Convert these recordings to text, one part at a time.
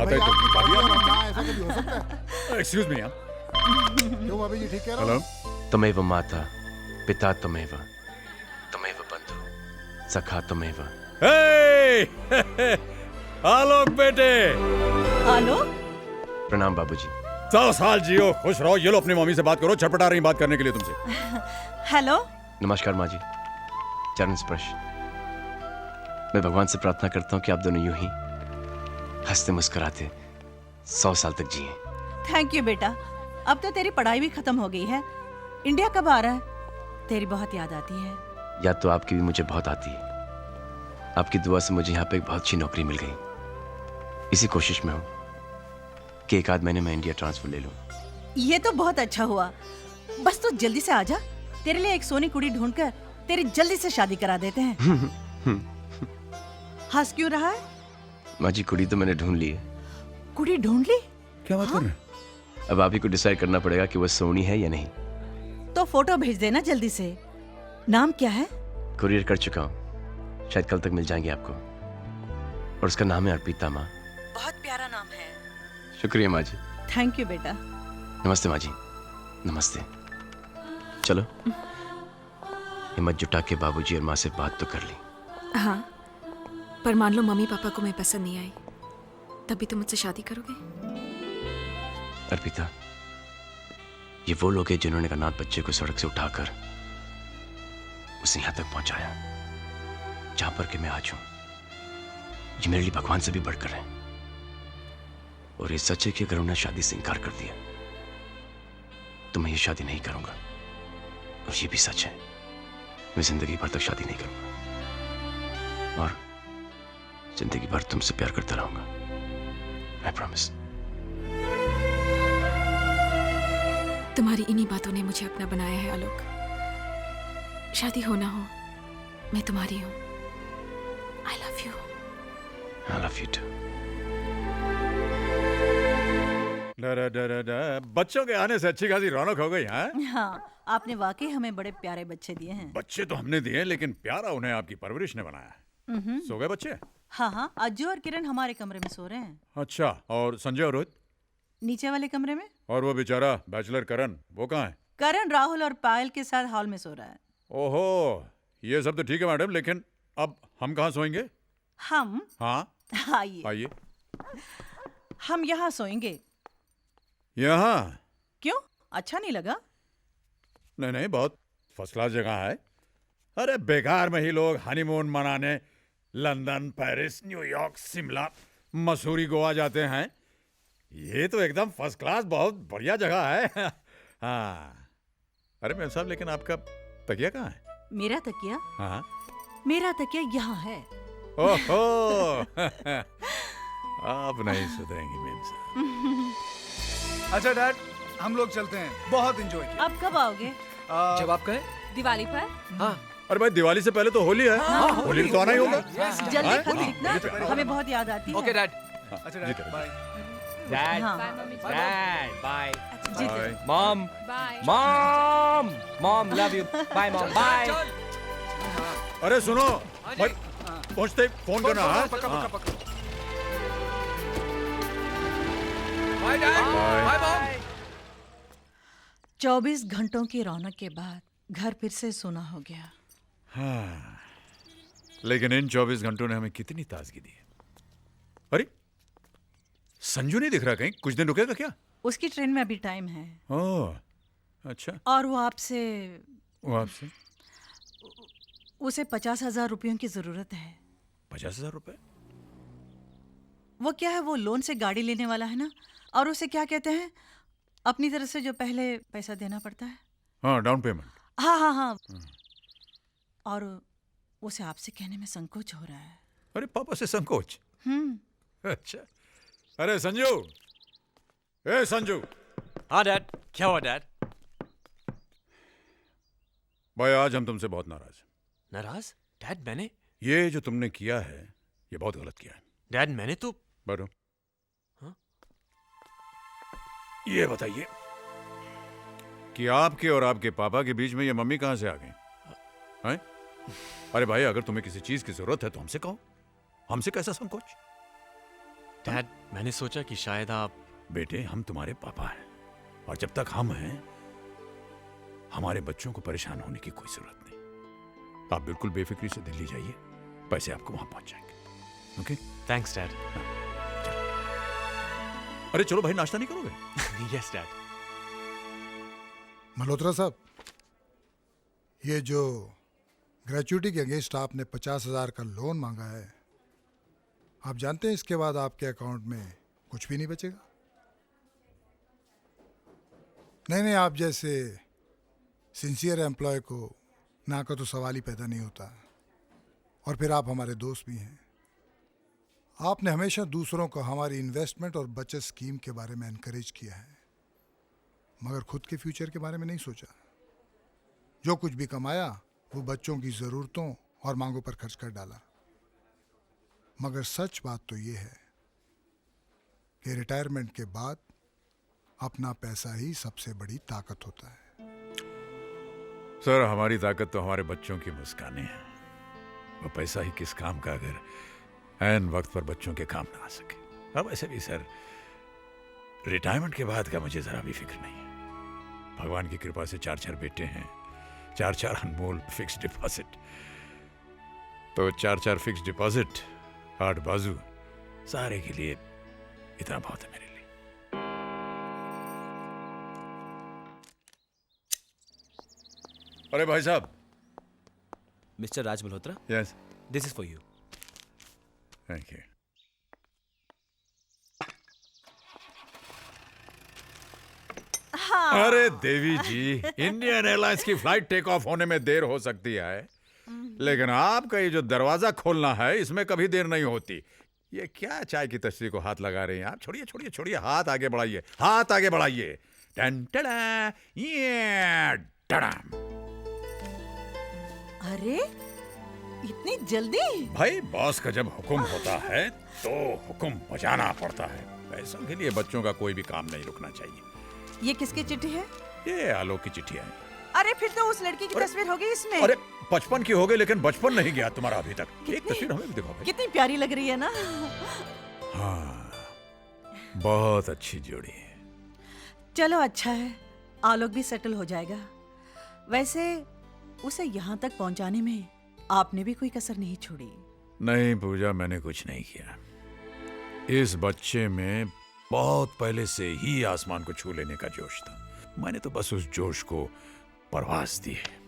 भाई तो आपकी बात और ना ऐसा कभी हो सकता है? Excuse me. क्यों भाभी जी ठीक कह रहा हेलो। हूँ? तमेव माता पिता तमेव तमेव बंधु सखा तमेव। हे आलोक बेटे, आलोक, प्रणाम बाबूजी। 100 साल जियो, खुश रहो। ये लो अपनी मम्मी से बात करो, छटपटा रही बात करने के लिए तुमसे। हेलो। नमस्कार माँ जी, चरण स्पर्श। मैं भगवान से प्रार्थना करता हूँ कि आप दोनों यूं ही हंसते मुस्कुराते 100 साल तक जिए। थैंक यू बेटा। अब तो तेरी पढ़ाई भी खत्म हो गई है। इंडिया कब आ रहा है? तेरी बहुत याद आती है। याद तो आपकी भी मुझे बहुत आती है। आपकी दुआ से मुझे यहाँ पे एक बहुत अच्छी नौकरी मिल गई। इसी कोशिश में हूँ कि एक आध महीने में इंडिया ट्रांसफर ले लूँ। ये तो बहुत अच्छा हुआ। बस तू जल्दी से आजा। तेरे लिए एक सोनी कुड़ी ढूंढकर तेरी जल्दी से शादी करा देते हैं। हंस क्यों रहा है? माँ जी, कुड़ी तो मैंने ढूंढ ली है। कुड़ी ढूंढ ली? क्या बात कर रहे हैं? अब आप ही को डिसाइड करना पड़ेगा कि वो सोनी है या नहीं। तो फोटो भेज देना जल्दी से। नाम क्या है? कुरियर कर चुका हूँ, शायद कल तक मिल जाएंगे आपको। और उसका नाम है अर्पिता माँ। बहुत प्यारा नाम है। शुक्रिया माँ जी। थैंक यू बेटा। नमस्ते माँ जी। नमस्ते। चलो हिम्मत जुटा के बाबूजी और माँ से बात तो कर ली। हाँ, पर मान लो मम्मी पापा को मैं पसंद नहीं आई, तभी तो मुझसे शादी करोगे? अर्पिता, ये वो लोग हैं जिन्होंने अनाथ बच्चे को सड़क से उठाकर उसे यहां तक पहुंचाया जहां पर कि मैं आज हूं। ये मेरे लिए भगवान से भी बढ़कर है। और ये सच है कि अगर उन्होंने शादी से इनकार कर दिया तो मैं ये शादी नहीं करूंगा। और ये भी सच है, मैं जिंदगी भर तक शादी नहीं करूंगा और जिंदगी भर तुमसे प्यार करता रहूंगा। I promise. तुम्हारी इन्हीं बातों ने मुझे अपना बनाया है आलोक। शादी हो ना हो, मैं तुम्हारी हूँ। I love you. I love you too. बच्चों के आने से अच्छी खासी रौनक हो गई है। हाँ, आपने वाकई हमें बड़े प्यारे बच्चे दिए हैं। बच्चे तो हमने दिए, लेकिन प्यारा उन्हें आपकी परवरिश ने बनाया। सो गए बच्चे? हाँ हाँ, अज्जू और किरण हमारे कमरे में सो रहे हैं। अच्छा, और संजय और रोहित? नीचे वाले कमरे में। और वो बेचारा बैचलर करण, वो कहाँ है? करण राहुल और पायल के साथ हॉल में सो रहा है। ओहो, ये सब तो ठीक है मैडम, लेकिन अब हम कहाँ सोएंगे? हम? हाँ आइए। आइए। हम यहाँ सोएंगे। यहाँ? क्यों, अच्छा नहीं लगा? नहीं नहीं, बहुत फर्स्ट क्लास जगह है। अरे बेकार में ही लोग हनीमून मनाने London, Paris, New York, Shimla, Mussoorie, Goa जाते हैं। ये तो एकदम फर्स्ट क्लास, बहुत बढ़िया जगह है। हाँ। अरे मेम साहब, लेकिन आपका तकिया कहाँ है? मेरा तकिया? हाँ। मेरा तकिया यहाँ है। ओहो। आप नहीं सुधरेंगी मेम साहब। अच्छा डैड, हम लोग चलते हैं, बहुत एंजॉय किया। अब कब आओगे? जब आप कहें। दिवाली पर? हाँ। अरे भाई, दिवाली से पहले तो होली है। होली तो आना ही होगा। जल्दी खत लिखना, हमें बहुत याद आती है। Okay dad. हाँ, अच्छा जी डैड, करें। बाय। Dad, हाँ। Dad, bye. जी Bye. Mom, bye. Mom, love you. Bye, Mom. Bye. अरे सुनो भाई, पहुंचते ही फोन करना। हाँ? पक्का हाँ। पक्का पक्का। Bye dad. Bye mom. 24 घंटों की रौनक के बाद घर फिर से सोना हो गया। हाँ, लेकिन इन 24 घंटों ने हमें कितनी ताजगी दी है। अरे संजू नहीं दिख रहा कहीं, कुछ दिन रुकेगा क्या? उसकी ट्रेन में अभी टाइम है। ओह, अच्छा। और वो आपसे वो आपसे उसे 50,000 रुपयों की जरूरत है। 50,000 रुपए? वो क्या है, वो लोन से गाड़ी लेने वाला है ना, और उसे क्या कहते हैं, अपनी तरफ से जो पहले पैसा देना पड़ता है। हाँ, डाउन पेमेंट। हाँ हाँ हाँ। और उसे आपसे कहने में संकोच हो रहा है। अरे पापा से संकोच? अच्छा। अरे संजू, ए संजू। हाँ डैड, क्या हुआ डैड? भाई आज हम तुमसे बहुत नाराज हैं। नाराज? डैड मैंने? ये जो तुमने किया है, ये बहुत गलत किया है। डैड मैंने तो... बैठो। हाँ? ये बताइए कि आपके और आपके पापा के बीच में ये मम्मी कहां से आ गई? हैं? अरे भाई, अगर तुम्हें किसी चीज की जरूरत है तो हमसे कहो, हमसे कैसा संकोच? डैड, मैंने सोचा कि शायद आप बेटे हम तुम्हारे पापा हैं और जब तक हम हैं हमारे बच्चों को परेशान होने की कोई जरूरत नहीं। आप बिल्कुल बेफिक्री से दिल्ली जाइए, पैसे आपको वहां पहुंच जाएंगे। ओके? Thanks dad. अरे चलो भाई, नाश्ता नहीं करोगे? Yes dad. मल्होत्रा साहब, ये जो ग्रेचुइटी के अगेंस्ट आपने 50,000 का लोन मांगा है, आप जानते हैं इसके बाद आपके अकाउंट में कुछ भी नहीं बचेगा। नहीं, आप जैसे सिंसियर एम्प्लॉय को ना का तो सवाल ही पैदा नहीं होता। और फिर आप हमारे दोस्त भी हैं। आपने हमेशा दूसरों को हमारी इन्वेस्टमेंट और बचत स्कीम के बारे में एनकरेज किया है, मगर खुद के फ्यूचर के बारे में नहीं सोचा। जो कुछ भी कमाया वो बच्चों की ज़रूरतों और मांगों पर खर्च कर डाला। मगर सच बात तो ये है कि रिटायरमेंट के बाद अपना पैसा ही सबसे बड़ी ताकत होता है। सर, हमारी ताकत तो हमारे बच्चों की मुस्कानें हैं। वो पैसा ही किस काम का अगर ऐन वक्त पर बच्चों के काम ना आ सके। अब ऐसे भी सर, रिटायरमेंट के बाद का मुझे जरा भी फिक्र नहीं है। भगवान की कृपा से 4 बेटे हैं, 4 अनमोल फिक्स डिपॉजिट। तो 4 फिक्स डिपॉजिट, 8 बाजू, सारे के लिए इतना बहुत है मेरे लिए। अरे भाई साहब। Mister Raj Malhotra, yes, this is for you. Thank you. अरे देवी जी, इंडियन एयरलाइंस की फ्लाइट टेक ऑफ होने में देर हो सकती है, लेकिन आपका ये जो दरवाजा खोलना है इसमें कभी देर नहीं होती। ये क्या चाय की तस्वीर को हाथ लगा रहे हैं आप? छोड़िए छोड़िए छोड़िए, हाथ आगे बढ़ाइए, हाथ आगे बढ़ाइए। टन टड़ा, ये टड़ाम। अरे इतनी जल्दी? भाई बॉस का जब हुक्म होता है तो हुक्म बजाना पड़ता है। पैसों के लिए बच्चों का कोई भी काम नहीं रुकना चाहिए। ये किसकी चिट्ठी है? ये आलोक की चिट्ठी है। अरे फिर तो उस लड़की की तस्वीर होगी इसमें। अरे 55 की हो गई, लेकिन बचपन नहीं गया तुम्हारा अभी तक। एक तस्वीर हमें भी दिखाओ भाई। कितनी प्यारी लग रही है ना। हाँ, बहुत अच्छी जोड़ी है। चलो अच्छा है, आलोक भी सेटल हो जाएगा। वैसे उसे यहाँ तक पहुँचाने में आपने भी कोई कसर नहीं छोड़ी। नहीं पूजा, मैंने कुछ नहीं किया। इस बच्चे में बहुत पहले से ही आसमान को छू लेने का जोश था। मैंने तो बस उस जोश को परवास दी है।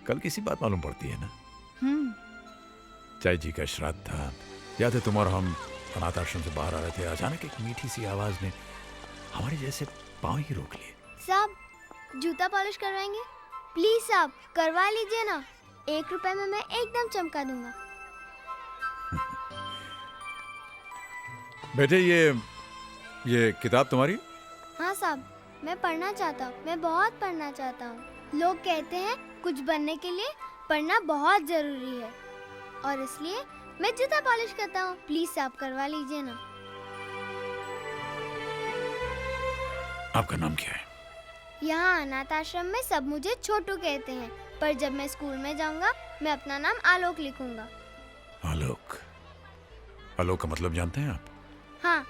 कल किसी बात मालूम पड़ती है ना? चाय जी का श्राद्ध था, याद है? तुम और हम अनाथ आश्रम से बाहर आ रहे थे, अचानक एक मीठी सी आवाज ने हमारे जैसे पांव ही रोक लिए। साहब, जूता पॉलिश करवाएंगे? प्लीज साहब, करवा लीजिए ना। 1 रुपए में मैं एकदम चमका दूंगा। बेटे, ये किताब तुम्हारी? हाँ साहब, मैं पढ़ना चाहता हूँ। मैं बहुत पढ़ना चाहता हूँ। लोग कहते हैं कुछ बनने के लिए पढ़ना बहुत जरूरी है, और इसलिए मैं जूता पॉलिश करता हूँ। प्लीज साहब, करवा लीजिए ना। आपका नाम क्या है? यहाँ अनाथ आश्रम में सब मुझे छोटू कहते हैं, पर जब मैं स्कूल में जाऊँगा मैं अपना नाम आलोक लिखूंगा। आलोक? आलोक का मतलब जानते हैं आप? हाँ,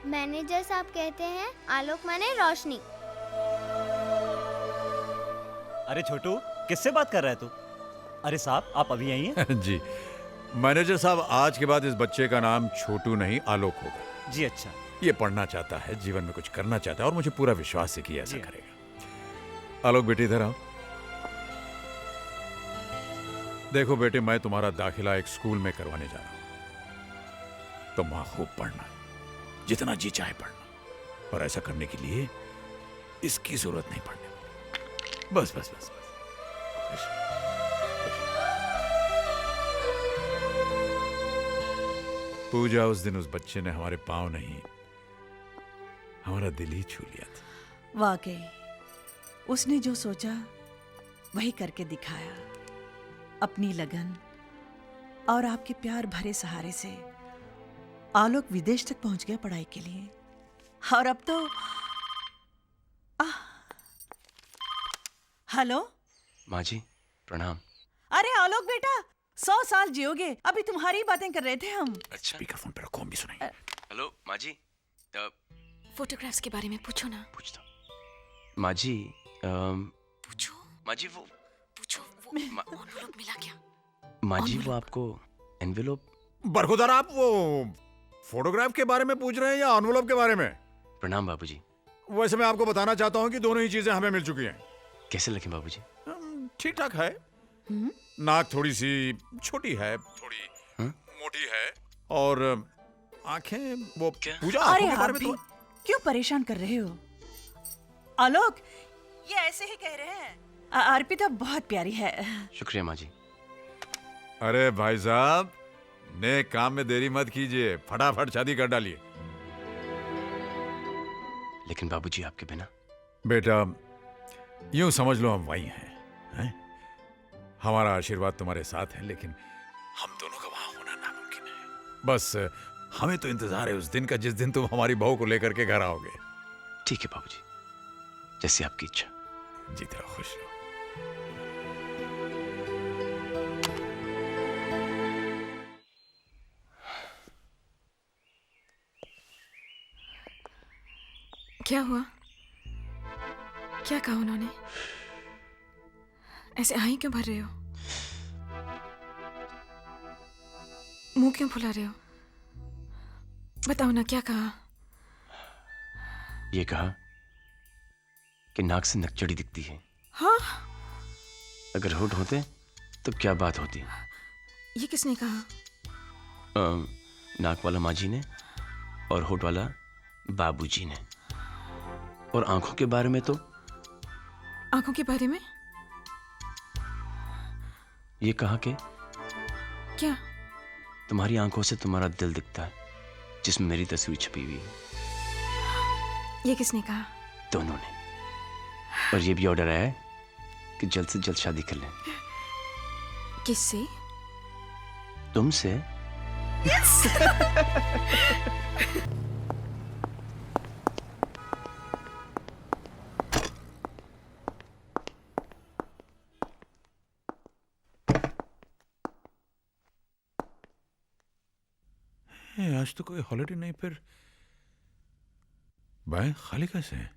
मैनेजर साहब कहते हैं आलोक माने रोशनी। अरे छोटू, किससे बात कर रहा है तू? अरे साहब, आप अभी यहीं हैं? जी मैनेजर साहब, आज के बाद इस बच्चे का नाम छोटू नहीं आलोक होगा। जी अच्छा। ये पढ़ना चाहता है, जीवन में कुछ करना चाहता है, और मुझे पूरा विश्वास है कि ऐसा करेगा। आलोक बेटे, इधर आओ। देखो बेटे, मैं तुम्हारा दाखिला एक स्कूल में करवाने जा रहा हूं। तुम वहां खूब पढ़ना, जितना जी चाहे पढ़ना, और ऐसा करने के लिए इसकी जरूरत नहीं पड़ने। बस बस बस बस। पूजा, उस दिन उस बच्चे ने हमारे पांव नहीं, हमारा दिल ही छू लिया था। वाकई उसने जो सोचा वही करके दिखाया। अपनी लगन और आपके प्यार भरे सहारे से आलोक विदेश तक पहुंच गया पढ़ाई के लिए, और अब तो हेलो माँ जी, प्रणाम। अरे आलोक बेटा, 100 साल जियोगे। अभी तुम्हारी बातें कर रहे थे हम। स्पीकर फोन पे रखो, हम भी सुनेंगे। हेलो माँ जी, फोटोग्राफ्स के बारे में पूछो ना। पूछता हूँ। माँ जी, पूछो माँ जी वो एनवेलप मिला क्या? माँ जी वो आपको एनवेलप। बरखुदार, आप वो फोटोग्राफ के बारे में पूछ रहे हैं या एनवेलप के बारे में? प्रणाम बाबूजी। वैसे मैं आपको बताना चाहता हूँ कि दोनों ही चीजें हमें मिल चुकी हैं। कैसे लगे बाबूजी? ठीक ठाक है। नाक थोड़ी सी छोटी है, थोड़ी मोटी है, और आंखें वो पूजा अरे आंखों के आप बारे में भी क्यों परेशान कर रहे हो? आलोक, ये ऐसे ही कह रहे हैं। अर्पिता बहुत प्यारी है। शुक्रिया माँ जी। अरे भाई साहब, नेक काम में देरी मत कीजिए, फटाफट शादी कर डालिए। लेकिन बाबूजी आपके बिना। बेटा, यूं समझ लो हम वही हैं? हमारा आशीर्वाद तुम्हारे साथ है, लेकिन हम दोनों का वहां होना नामुमकिन है। बस हमें तो इंतजार है उस दिन का जिस दिन तुम हमारी बहू को लेकर के घर आओगे। ठीक है बाबूजी, जैसी आपकी इच्छा। जीते रहो, खुश रहो। क्या हुआ? क्या कहा उन्होंने? ऐसे आही क्यों भर रहे हो? मुंह क्यों फुला रहे हो? बताओ ना, क्या कहा? ये कहा कि नाक से नकचड़ी दिखती है। हाँ? अगर होठ होते तो क्या बात होती? ये किसने कहा? नाक वाला माँ जी ने और होठ वाला बाबूजी ने। और आंखों के बारे में तो? आंखों के बारे में ये कहा कि क्या? तुम्हारी आंखों से तुम्हारा दिल दिखता है, जिसमें मेरी तस्वीर छपी हुई है। ये किसने कहा? दोनों ने। और ये भी ऑर्डर आया है कि जल्द से जल्द शादी कर लें। किससे? तुमसे। आज तो कोई हॉलिडे नहीं, फिर बैंक खाली कैसे है?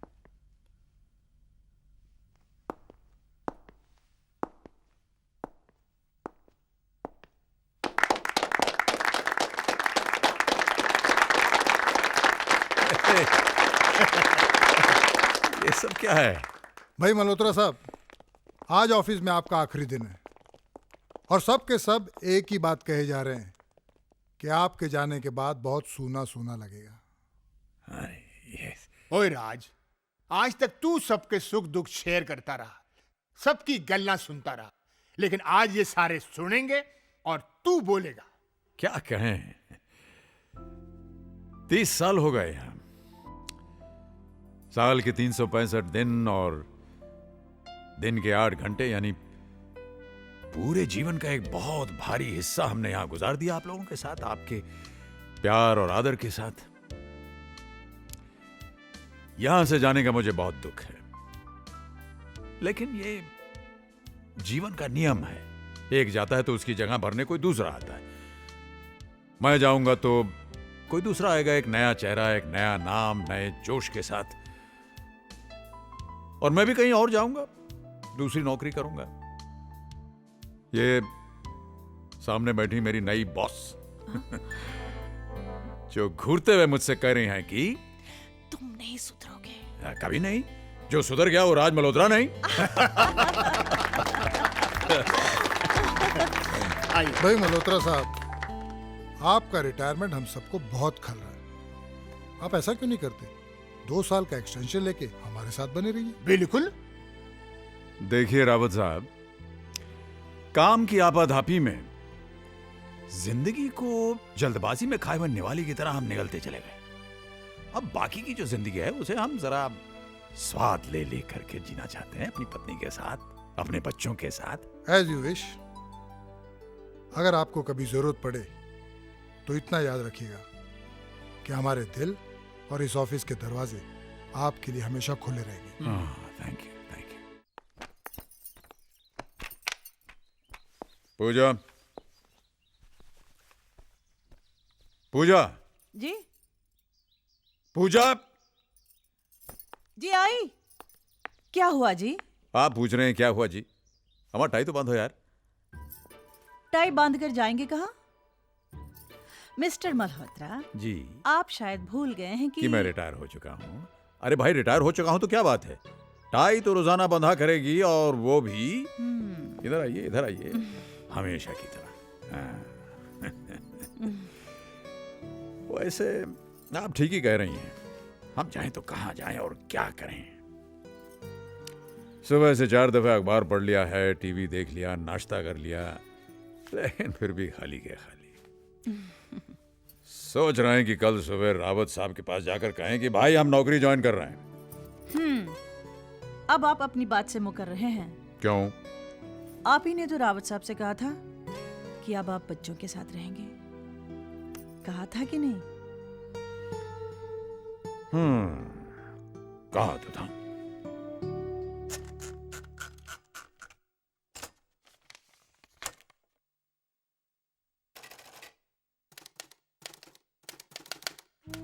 ये सब क्या है? भाई मल्होत्रा साहब, आज ऑफिस में आपका आखिरी दिन है और सब के सब एक ही बात कहे जा रहे हैं कि आपके जाने के बाद बहुत सूना सूना लगेगा। ओए राज, आज तक तू सबके सुख दुख शेयर करता रहा, सबकी गल्ला सुनता रहा, लेकिन आज ये सारे सुनेंगे और तू बोलेगा। क्या कहें, 30 साल हो गए हम। साल के 365 दिन और दिन के 8 घंटे, यानी पूरे जीवन का एक बहुत भारी हिस्सा हमने यहां गुजार दिया आप लोगों के साथ, आपके प्यार और आदर के साथ। यहां से जाने का मुझे बहुत दुख है, लेकिन ये जीवन का नियम है। एक जाता है तो उसकी जगह भरने कोई दूसरा आता है। मैं जाऊंगा तो कोई दूसरा आएगा, एक नया चेहरा, एक नया नाम, नए जोश के साथ। और मैं भी कहीं और जाऊंगा, दूसरी नौकरी करूंगा। ये सामने बैठी मेरी नई बॉस जो घूरते हुए मुझसे कह रही हैं कि तुम नहीं सुधरोगे। कभी नहीं। जो सुधर गया वो राज मल्होत्रा नहीं। भाई मल्होत्रा साहब, आपका रिटायरमेंट हम सबको बहुत खल रहा है। आप ऐसा क्यों नहीं करते? 2 साल का एक्सटेंशन लेके हमारे साथ बने रहिए। बिल्कुल। देखिए रावत साहब, काम की आपाधापी में जिंदगी को जल्दबाजी में खाए हुए निवाले की तरह हम निगलते चले गए। अब बाकी की जो जिंदगी है उसे हम जरा स्वाद ले ले करके जीना चाहते हैं, अपनी पत्नी के साथ, अपने बच्चों के साथ। As you wish. अगर आपको कभी जरूरत पड़े तो इतना याद रखिएगा कि हमारे दिल और इस ऑफिस के दरवाजे आपके लिए हमेशा खुले रहेंगे। Thank you, thank you. Pooja, Pooja, जी पूजा, जी आई। क्या हुआ जी? आप पूछ रहे हैं क्या हुआ जी? हमारा टाई तो बंद हो यार। टाई बांध कर जाएंगे कहाँ? मिस्टर मल्होत्रा, जी, आप शायद भूल गए हैं कि मैं रिटायर हो चुका हूँ। अरे भाई, रिटायर हो चुका हूँ तो क्या बात है? टाई तो रोजाना बंधा करेगी, और वो भी इधर आइए, इधर आइए, हमेशा की तरह। हाँ। वैसे आप ठीक ही कह रही हैं। हम चाहें तो कहाँ जाएं और क्या करें? सुबह से 4 दफे अखबार पढ़ लिया है, टीवी देख लिया, नाश्ता कर लिया, लेकिन फिर भी खाली के खाली। सोच रहे हैं कि कल सुबह रावत साहब के पास जाकर कहें कि भाई हम नौकरी ज्वाइन कर रहे हैं। अब आप अपनी बात से मुकर रहे हैं। क्यों? आप ही ने तो रावत साहब से कहा था कि अब आप बच्चों के साथ रहेंगे। कहा था कि नहीं? कहा तो था।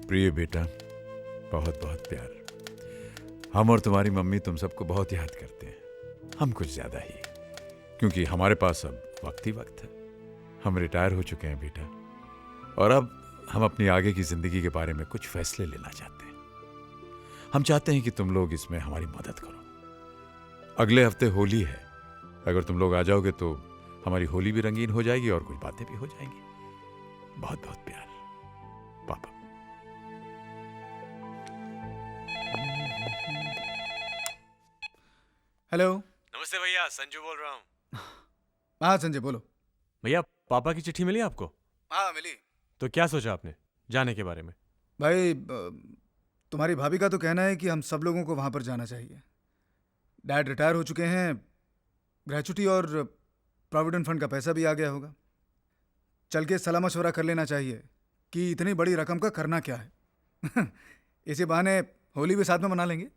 प्रिय बेटा, बहुत बहुत प्यार। हम और तुम्हारी मम्मी तुम सबको बहुत याद करते हैं, हम कुछ ज्यादा ही, क्योंकि हमारे पास अब वक्त ही वक्त है। हम रिटायर हो चुके हैं बेटा, और अब हम अपनी आगे की जिंदगी के बारे में कुछ फैसले लेना चाहते हैं। हम चाहते हैं कि तुम लोग इसमें हमारी मदद करो। अगले हफ्ते होली है, अगर तुम लोग आ जाओगे तो हमारी होली भी रंगीन हो जाएगी और कुछ बातें भी हो जाएंगी। बहुत बहुत प्यार, पापा। हेलो। नमस्ते भैया, संजू बोल रहा हूँ। हाँ संजय बोलो। भैया, पापा की चिट्ठी मिली आपको? हाँ मिली। तो क्या सोचा आपने जाने के बारे में? भाई तुम्हारी भाभी का तो कहना है कि हम सब लोगों को वहाँ पर जाना चाहिए। डैड रिटायर हो चुके हैं, ग्रेचुटी और प्रोविडेंट फंड का पैसा भी आ गया होगा। चल के सलाह मशवरा कर लेना चाहिए कि इतनी बड़ी रकम का करना क्या है। इसी बहाने होली भी साथ में मना लेंगे।